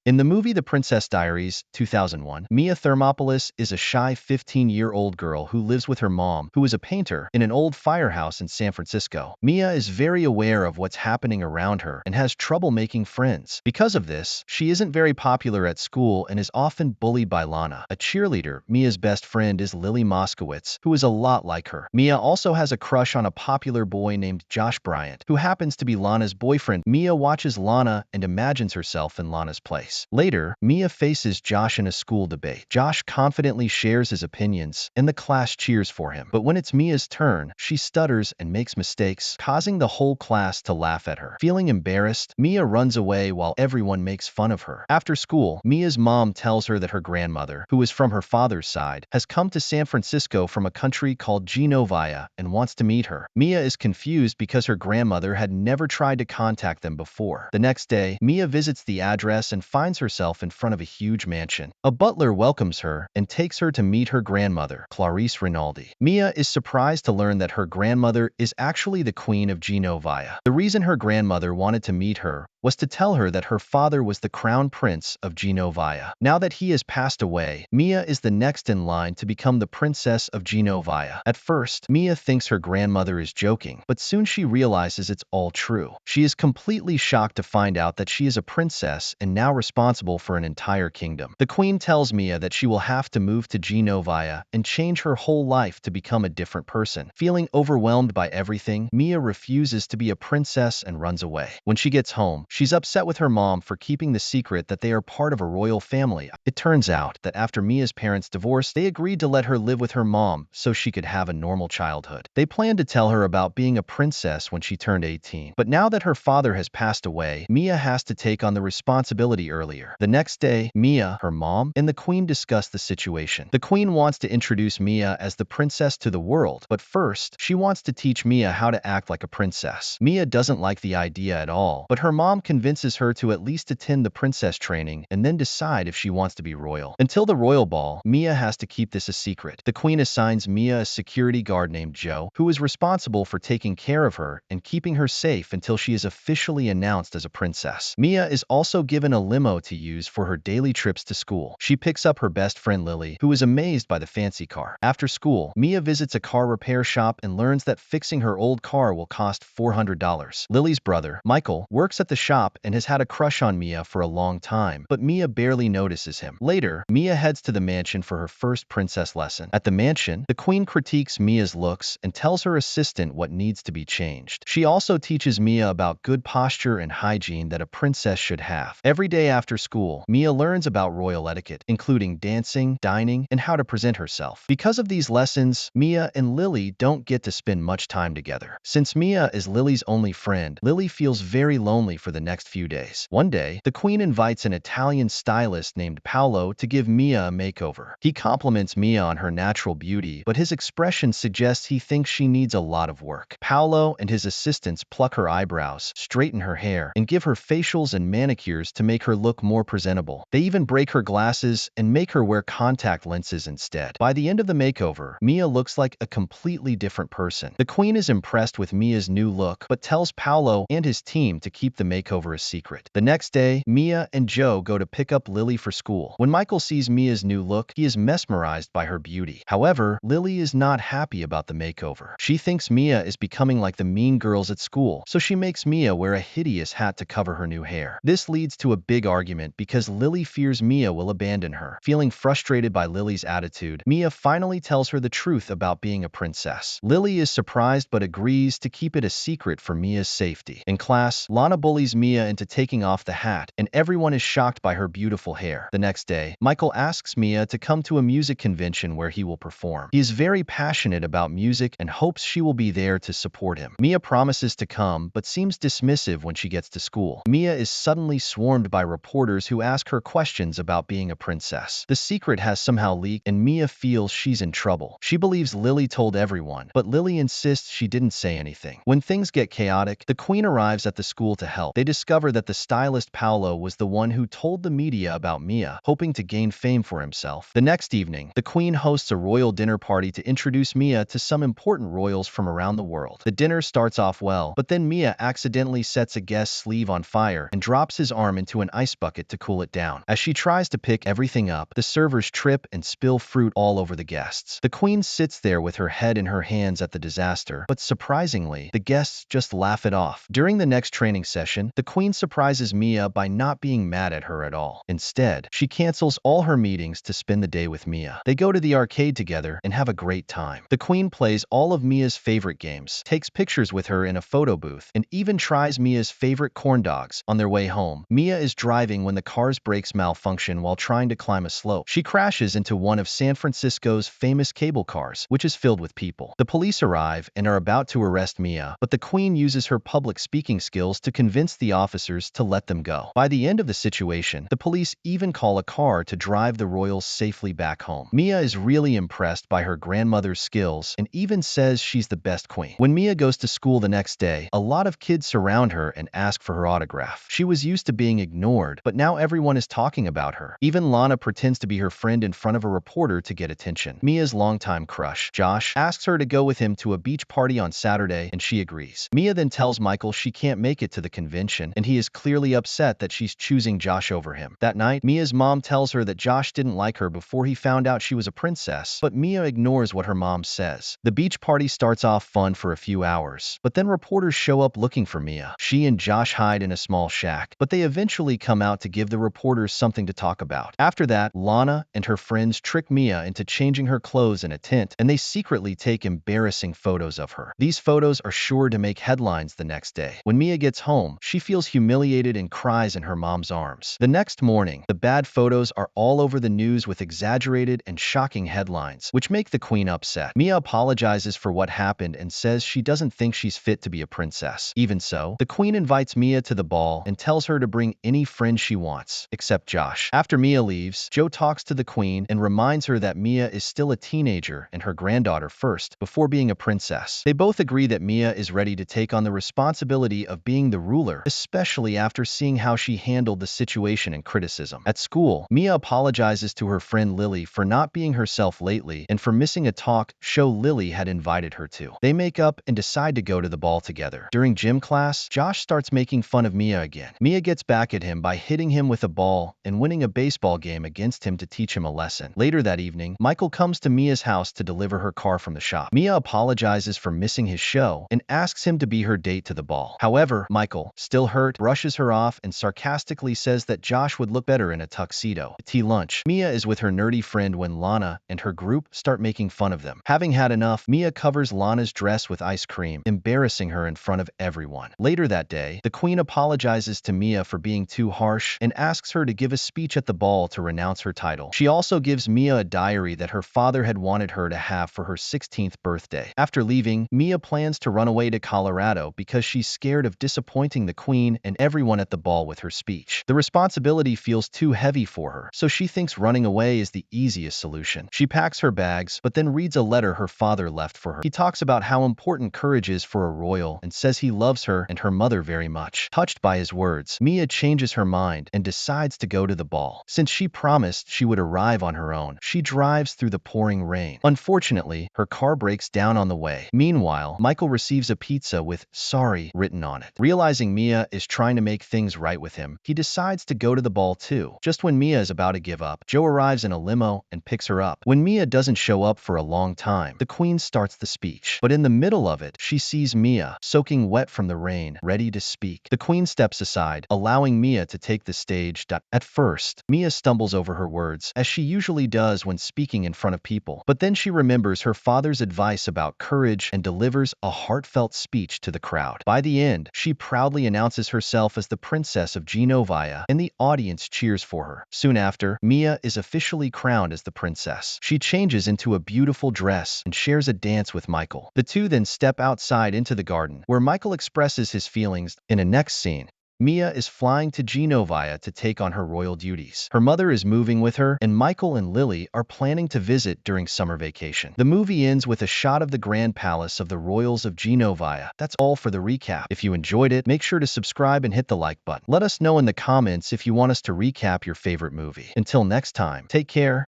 In the movie The Princess Diaries, 2001, Mia Thermopolis is a shy 15-year-old girl who lives with her mom, who is a painter, in an old firehouse in San Francisco. Mia is very aware of what's happening around her and has trouble making friends. Because of this, she isn't very popular at school and is often bullied by Lana, a cheerleader. Mia's best friend is Lily Moskowitz, who is a lot like her. Mia also has a crush on a popular boy named Josh Bryant, who happens to be Lana's boyfriend. Mia watches Lana and imagines herself in Lana's place. Later, Mia faces Josh in a school debate. Josh confidently shares his opinions, and the class cheers for him. But when it's Mia's turn, she stutters and makes mistakes, causing the whole class to laugh at her. Feeling embarrassed, Mia runs away while everyone makes fun of her. After school, Mia's mom tells her that her grandmother, who is from her father's side, has come to San Francisco from a country called Genovia and wants to meet her. Mia is confused because her grandmother had never tried to contact them before. The next day, Mia visits the address and finds herself in front of a huge mansion. A butler welcomes her and takes her to meet her grandmother, Clarice Rinaldi. Mia is surprised to learn that her grandmother is actually the Queen of Genovia. The reason her grandmother wanted to meet her was to tell her that her father was the crown prince of Genovia. Now that he has passed away, Mia is the next in line to become the princess of Genovia. At first, Mia thinks her grandmother is joking, but soon she realizes it's all true. She is completely shocked to find out that she is a princess and now responsible for an entire kingdom. The queen tells Mia that she will have to move to Genovia and change her whole life to become a different person. Feeling overwhelmed by everything, Mia refuses to be a princess and runs away. When she gets home, she's upset with her mom for keeping the secret that they are part of a royal family. It turns out that after Mia's parents divorced, they agreed to let her live with her mom so she could have a normal childhood. They planned to tell her about being a princess when she turned 18. But now that her father has passed away, Mia has to take on the responsibility earlier. The next day, Mia, her mom, and the queen discuss the situation. The queen wants to introduce Mia as the princess to the world, but first, she wants to teach Mia how to act like a princess. Mia doesn't like the idea at all, but her mom convinces her to at least attend the princess training and then decide if she wants to be royal. Until the royal ball, Mia has to keep this a secret. The queen assigns Mia a security guard named Joe, who is responsible for taking care of her and keeping her safe until she is officially announced as a princess. Mia is also given a limo to use for her daily trips to school. She picks up her best friend Lily, who is amazed by the fancy car. After school, Mia visits a car repair shop and learns that fixing her old car will cost $400. Lily's brother, Michael, works at the shop and has had a crush on Mia for a long time, but Mia barely notices him. Later, Mia heads to the mansion for her first princess lesson. At the mansion, the queen critiques Mia's looks and tells her assistant what needs to be changed. She also teaches Mia about good posture and hygiene that a princess should have. Every day after school, Mia learns about royal etiquette, including dancing, dining, and how to present herself. Because of these lessons, Mia and Lily don't get to spend much time together. Since Mia is Lily's only friend, Lily feels very lonely for the next few days. One day, the queen invites an Italian stylist named Paolo to give Mia a makeover. He compliments Mia on her natural beauty, but his expression suggests he thinks she needs a lot of work. Paolo and his assistants pluck her eyebrows, straighten her hair, and give her facials and manicures to make her look more presentable. They even break her glasses and make her wear contact lenses instead. By the end of the makeover, Mia looks like a completely different person. The queen is impressed with Mia's new look, but tells Paolo and his team to keep the makeover a secret. The next day, Mia and Joe go to pick up Lily for school. When Michael sees Mia's new look, he is mesmerized by her beauty. However, Lily is not happy about the makeover. She thinks Mia is becoming like the mean girls at school, so she makes Mia wear a hideous hat to cover her new hair. This leads to a big argument because Lily fears Mia will abandon her. Feeling frustrated by Lily's attitude, Mia finally tells her the truth about being a princess. Lily is surprised but agrees to keep it a secret for Mia's safety. In class, Lana bullies Mia into taking off the hat, and everyone is shocked by her beautiful hair. The next day, Michael asks Mia to come to a music convention where he will perform. He is very passionate about music and hopes she will be there to support him. Mia promises to come, but seems dismissive when she gets to school. Mia is suddenly swarmed by reporters who ask her questions about being a princess. The secret has somehow leaked, and Mia feels she's in trouble. She believes Lily told everyone, but Lily insists she didn't say anything. When things get chaotic, the queen arrives at the school to help. They discover that the stylist Paolo was the one who told the media about Mia, hoping to gain fame for himself. The next evening, the queen hosts a royal dinner party to introduce Mia to some important royals from around the world. The dinner starts off well, but then Mia accidentally sets a guest's sleeve on fire and drops his arm into an ice bucket to cool it down. As she tries to pick everything up, the servers trip and spill fruit all over the guests. The queen sits there with her head in her hands at the disaster, but surprisingly, the guests just laugh it off. During the next training session, the queen surprises Mia by not being mad at her at all. Instead, she cancels all her meetings to spend the day with Mia. They go to the arcade together and have a great time. The queen plays all of Mia's favorite games, takes pictures with her in a photo booth, and even tries Mia's favorite corn dogs. On their way home, Mia is driving when the car's brakes malfunction while trying to climb a slope. She crashes into one of San Francisco's famous cable cars, which is filled with people. The police arrive and are about to arrest Mia, but the queen uses her public speaking skills to convince the officers to let them go. By the end of the situation, the police even call a car to drive the royals safely back home. Mia is really impressed by her grandmother's skills and even says she's the best queen. When Mia goes to school the next day, a lot of kids surround her and ask for her autograph. She was used to being ignored, but now everyone is talking about her. Even Lana pretends to be her friend in front of a reporter to get attention. Mia's longtime crush, Josh, asks her to go with him to a beach party on Saturday, and she agrees. Mia then tells Michael she can't make it to the convention, and he is clearly upset that she's choosing Josh over him. That night, Mia's mom tells her that Josh didn't like her before he found out she was a princess, but Mia ignores what her mom says. The beach party starts off fun for a few hours, but then reporters show up looking for Mia. She and Josh hide in a small shack, but they eventually come out to give the reporters something to talk about. After that, Lana and her friends trick Mia into changing her clothes in a tent, and they secretly take embarrassing photos of her. These photos are sure to make headlines the next day. When Mia gets home, she feels humiliated and cries in her mom's arms. The next morning, the bad photos are all over the news with exaggerated and shocking headlines, which make the queen upset. Mia apologizes for what happened and says she doesn't think she's fit to be a princess. Even so, the queen invites Mia to the ball and tells her to bring any friend she wants, except Josh. After Mia leaves, Joe talks to the queen and reminds her that Mia is still a teenager and her granddaughter first, before being a princess. They both agree that Mia is ready to take on the responsibility of being the ruler, especially after seeing how she handled the situation and criticism. At school, Mia apologizes to her friend Lily for not being herself lately and for missing a talk show Lily had invited her to. They make up and decide to go to the ball together. During gym class, Josh starts making fun of Mia again. Mia gets back at him by hitting him with a ball and winning a baseball game against him to teach him a lesson. Later that evening, Michael comes to Mia's house to deliver her car from the shop. Mia apologizes for missing his show and asks him to be her date to the ball. However, Michael, still hurt, brushes her off and sarcastically says that Josh would look better in a tuxedo. At tea lunch, Mia is with her nerdy friend when Lana and her group start making fun of them. Having had enough, Mia covers Lana's dress with ice cream, embarrassing her in front of everyone. Later that day, the queen apologizes to Mia for being too harsh and asks her to give a speech at the ball to renounce her title. She also gives Mia a diary that her father had wanted her to have for her 16th birthday. After leaving, Mia plans to run away to Colorado because she's scared of disappointing the queen and everyone at the ball with her speech. The responsibility feels too heavy for her, so she thinks running away is the easiest solution. She packs her bags, but then reads a letter her father left for her. He talks about how important courage is for a royal and says he loves her and her mother very much. Touched by his words, Mia changes her mind and decides to go to the ball. Since she promised she would arrive on her own, she drives through the pouring rain. Unfortunately, her car breaks down on the way. Meanwhile, Michael receives a pizza with "sorry" written on it. Realizing Mia is trying to make things right with him, he decides to go to the ball too. Just when Mia is about to give up, Joe arrives in a limo and picks her up. When Mia doesn't show up for a long time, the queen starts the speech. But in the middle of it, she sees Mia, soaking wet from the rain, ready to speak. The queen steps aside, allowing Mia to take the stage. At first, Mia stumbles over her words, as she usually does when speaking in front of people. But then she remembers her father's advice about courage and delivers a heartfelt speech to the crowd. By the end, she proudly announces herself as the Princess of Genovia, and the audience cheers for her. Soon after, Mia is officially crowned as the princess. She changes into a beautiful dress and shares a dance with Michael. The two then step outside into the garden, where Michael expresses his feelings. In a next scene, Mia is flying to Genovia to take on her royal duties. Her mother is moving with her, and Michael and Lily are planning to visit during summer vacation. The movie ends with a shot of the Grand Palace of the Royals of Genovia. That's all for the recap. If you enjoyed it, make sure to subscribe and hit the like button. Let us know in the comments if you want us to recap your favorite movie. Until next time, take care.